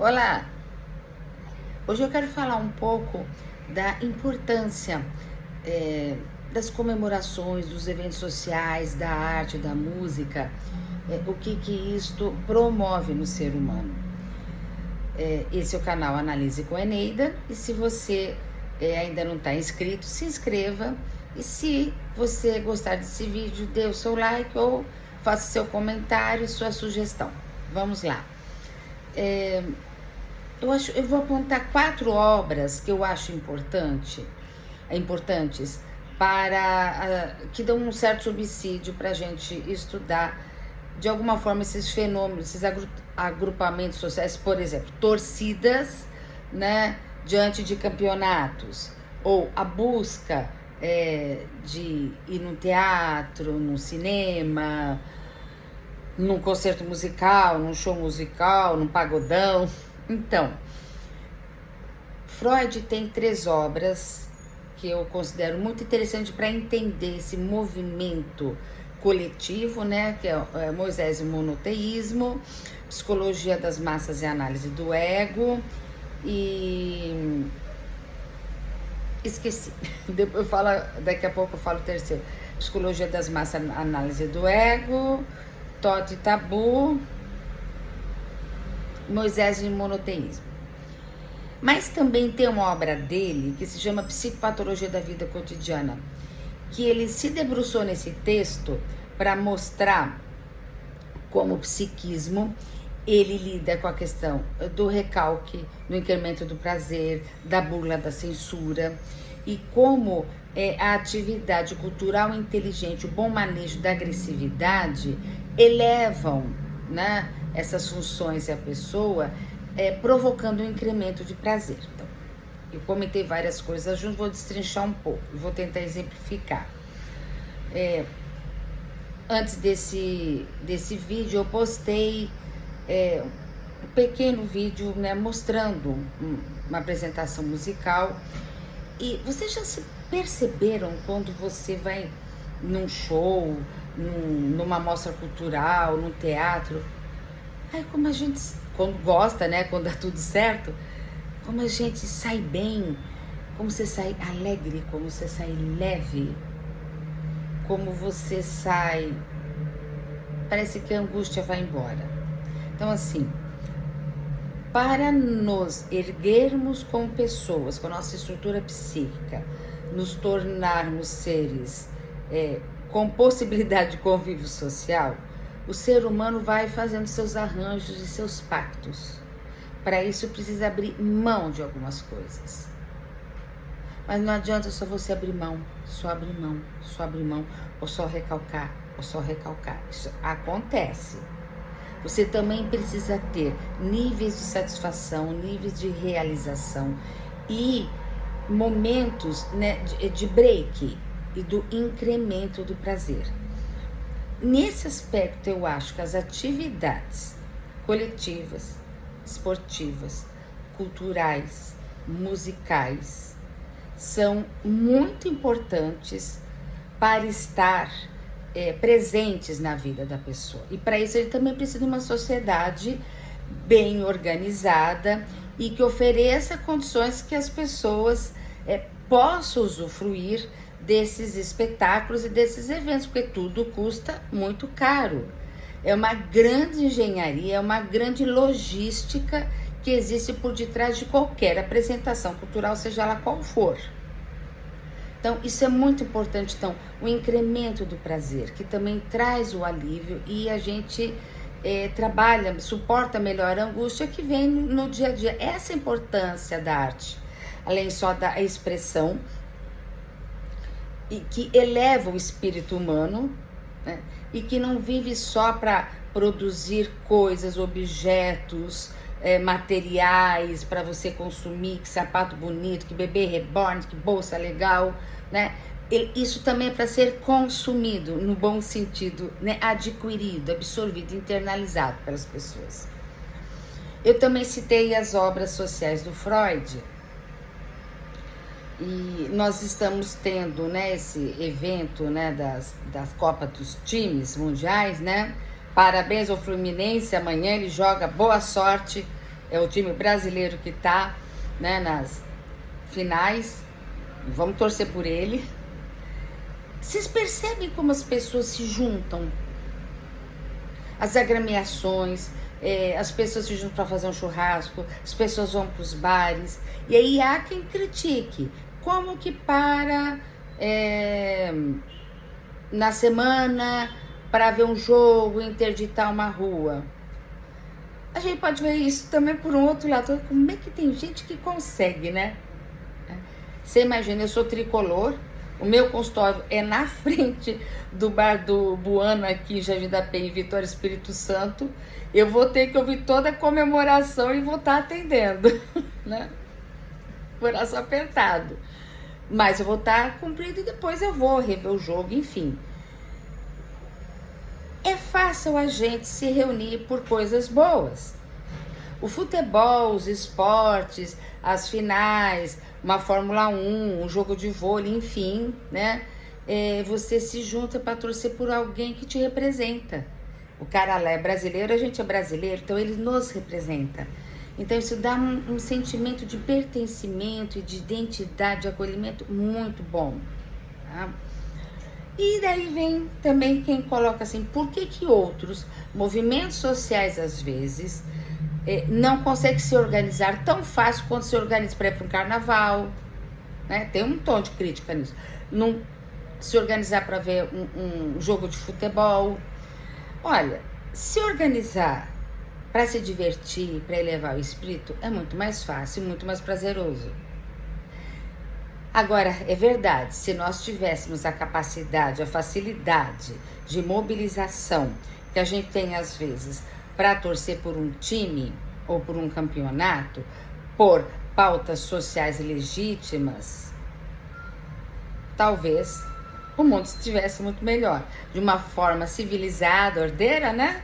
Olá! Hoje eu quero falar um pouco da importância das comemorações, dos eventos sociais, da arte, da música, o que isto promove no ser humano. Esse é o canal Analise com Eneida, e se você ainda não está inscrito, se inscreva, e se você gostar desse vídeo, dê o seu like ou faça seu comentário e sua sugestão. Vamos lá. Eu vou apontar 4 obras que eu acho importantes que dão um certo subsídio para a gente estudar de alguma forma esses fenômenos, esses agrupamentos sociais, por exemplo, torcidas, né, diante de campeonatos, ou a busca de ir num teatro, num cinema, num concerto musical, num show musical, num pagodão. Então, Freud tem 3 obras que eu considero muito interessante para entender esse movimento coletivo, né, que é Moisés e o Monoteísmo, Psicologia das Massas e Análise do Ego, e esqueci, daqui a pouco eu falo o terceiro, Psicologia das Massas, Análise do Ego, Tote e Tabu, Moisés e o Monoteísmo. Mas também tem uma obra dele que se chama Psicopatologia da Vida Cotidiana, que ele se debruçou nesse texto para mostrar como o psiquismo ele lida com a questão do recalque, do incremento do prazer, da burla, da censura, e como a atividade cultural inteligente, o bom manejo da agressividade elevam, né, essas funções e a pessoa, provocando um incremento de prazer. Então, eu comentei várias coisas junto, vou destrinchar um pouco, vou tentar exemplificar. Antes desse vídeo, eu postei um pequeno vídeo, né, mostrando uma apresentação musical. E vocês já se perceberam quando você vai num show, numa mostra cultural, num teatro? Ai, como a gente, quando gosta, né, quando dá tudo certo, como a gente sai bem, como você sai alegre, como você sai leve, como você sai, parece que a angústia vai embora. Então, assim, para nos erguermos como pessoas, com a nossa estrutura psíquica, nos tornarmos seres com possibilidade de convívio social, o ser humano vai fazendo seus arranjos e seus pactos. Para isso precisa abrir mão de algumas coisas. Mas não adianta só você abrir mão, só abrir mão, só abrir mão, ou só recalcar, ou só recalcar. Isso acontece. Você também precisa ter níveis de satisfação, níveis de realização e momentos, né, de break e do incremento do prazer. Nesse aspecto, eu acho que as atividades coletivas, esportivas, culturais, musicais, são muito importantes para estar presentes na vida da pessoa. E para isso ele também precisa de uma sociedade bem organizada e que ofereça condições que as pessoas possam usufruir desses espetáculos e desses eventos, porque tudo custa muito caro. É uma grande engenharia, é uma grande logística que existe por detrás de qualquer apresentação cultural, seja ela qual for. Então, isso é muito importante. Então, o incremento do prazer, que também traz o alívio, e a gente trabalha, suporta melhor a angústia que vem no dia a dia. Essa é a importância da arte, além só da expressão, e que eleva o espírito humano, né? E que não vive só para produzir coisas, objetos, materiais para você consumir, que sapato bonito, que bebê reborn, que bolsa legal, né? Isso também é para ser consumido, no bom sentido, né? Adquirido, absorvido, internalizado pelas pessoas. Eu também citei as obras sociais do Freud, e nós estamos tendo, né, esse evento, né, das Copas dos Times Mundiais, né? Parabéns ao Fluminense, amanhã ele joga, boa sorte é o time brasileiro que tá, né, nas finais. Vamos torcer por ele. Vocês percebem como as pessoas se juntam? As agremiações, as pessoas se juntam para fazer um churrasco, as pessoas vão para os bares. E aí há quem critique. Como que na semana para ver um jogo, interditar uma rua? A gente pode ver isso também por um outro lado. Como é que tem gente que consegue, né? Você imagina, eu sou tricolor, o meu consultório é na frente do bar do Buano aqui em Jardim da Penha, em Vitória, Espírito Santo. Eu vou ter que ouvir toda a comemoração e vou estar atendendo, né? Coração apertado. Mas eu vou estar cumprindo e depois eu vou rever o jogo, enfim. É fácil a gente se reunir por coisas boas. O futebol, os esportes, as finais, uma Fórmula 1, um jogo de vôlei, enfim, né? Você se junta para torcer por alguém que te representa. O cara lá é brasileiro, a gente é brasileiro, então ele nos representa. Então isso dá um sentimento de pertencimento e de identidade, de acolhimento muito bom, tá? E daí vem também quem coloca assim, por que outros movimentos sociais, às vezes, não conseguem se organizar tão fácil quanto se organiza para ir para um carnaval, né? Tem um tom de crítica nisso. Não se organizar para ver um jogo de futebol. Olha, se organizar para se divertir, para elevar o espírito, é muito mais fácil, muito mais prazeroso. Agora, é verdade, se nós tivéssemos a capacidade, a facilidade de mobilização que a gente tem às vezes para torcer por um time ou por um campeonato, por pautas sociais legítimas, talvez o mundo estivesse muito melhor, de uma forma civilizada, ordeira, né?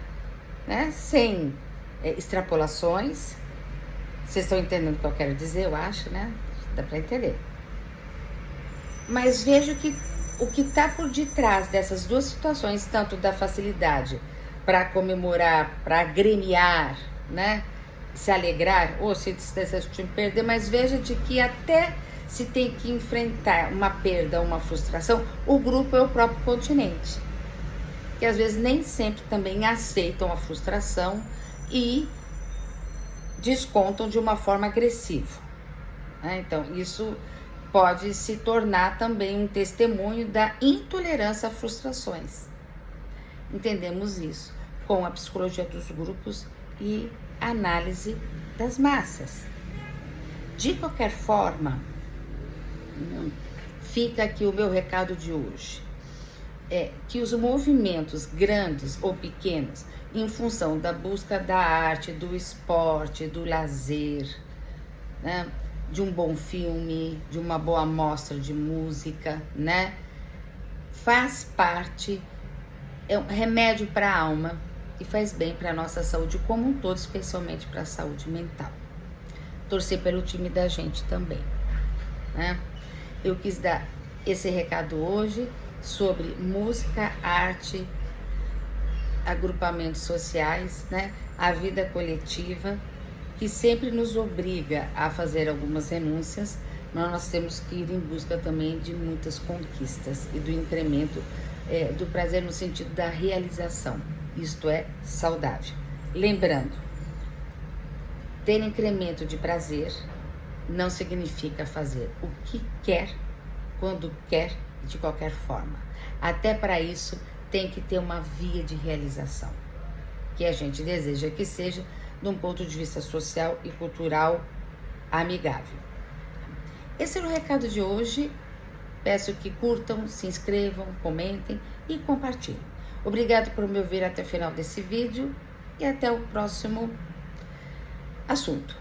Sem extrapolações. Vocês estão entendendo o que eu quero dizer, eu acho, né? Dá para entender. Mas vejo que o que está por detrás dessas duas situações, tanto da facilidade para comemorar, para agremiar, né? Se alegrar, ou se o time perder, mas veja de que até se tem que enfrentar uma perda, uma frustração, o grupo é o próprio continente, que às vezes nem sempre também aceitam a frustração e descontam de uma forma agressiva, né? Então isso pode se tornar também um testemunho da intolerância a frustrações. Entendemos isso com a psicologia dos grupos e análise das massas. De qualquer forma, fica aqui o meu recado de hoje. Que os movimentos grandes ou pequenos, em função da busca da arte, do esporte, do lazer, né? De um bom filme, de uma boa amostra de música, né? Faz parte, é um remédio para a alma e faz bem para a nossa saúde como um todo, especialmente para a saúde mental. Torcer pelo time da gente também, né? Eu quis dar esse recado hoje sobre música, arte, agrupamentos sociais, né? A vida coletiva, que sempre nos obriga a fazer algumas renúncias, mas nós temos que ir em busca também de muitas conquistas e do incremento do prazer no sentido da realização. Isto é saudável. Lembrando, ter incremento de prazer não significa fazer o que quer, quando quer e de qualquer forma. Até para isso tem que ter uma via de realização, que a gente deseja que seja de um ponto de vista social e cultural amigável. Esse era o recado de hoje. Peço que curtam, se inscrevam, comentem e compartilhem. Obrigado por me ouvir até o final desse vídeo e até o próximo assunto.